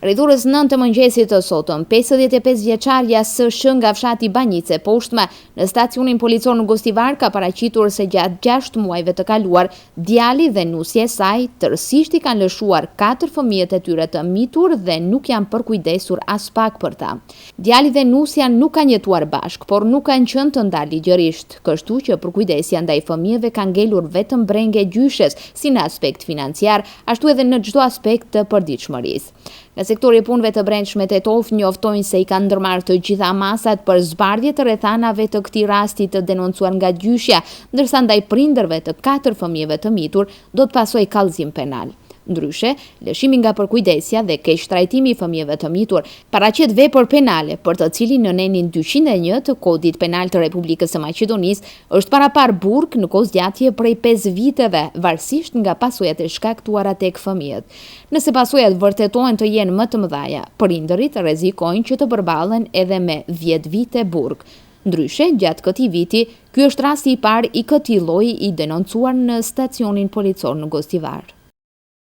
Rreth orës 9 të mëngjesit të sotëm, 55 vjeçarja S.Sh. nga fshati Banjice Poshtme në stacionin policor në Gostivar ka paraqitur se gjatë 6 muajve të kaluar, djali dhe nusja e saj tërësisht i kanë lëshuar 4 fëmijët e tyre të mitur dhe nuk janë përkujdesur as pak për ta. Djali dhe nusja nuk kanë jetuar bashk, por nuk kanë qenë të ndarë ligjërisht, kështu që përkujdesja ndaj fëmijëve ka ngelur vetëm brenge gjyshes, si në aspekt financiar, ashtu edhe në çdo aspekt të përditshmërisë. Nga sektori i punëve të brendshme Tetov njoftojnë se i kanë ndërmarrë të gjitha masat për zbardhje të rrethanave të këtij rasti të denoncuar nga gjyshja, ndërsa ndaj prindërve të 4 fëmijëve të mitur do të pasojë kallëzim penal. Ndryshe, lëshimi nga përkujdesja dhe keqtrajtimi i fëmijëve të mitur paraqet vepër penale për të cilin në nenin 201 të Kodit Penal të Republikës së Maqedonisë është parapar burg në kozgjatje prej 5 viteve, varësisht nga pasojat e shkaktuara tek fëmijët. Nëse pasojat vërtetohen të jenë më të mëdha, prindërit rrezikojnë që të përballen edhe me 10 vite burg. Ndryshe, gjatë këtij viti, ky është rasti i parë i këtij lloji i denoncuar në stacionin policor në Gostivar.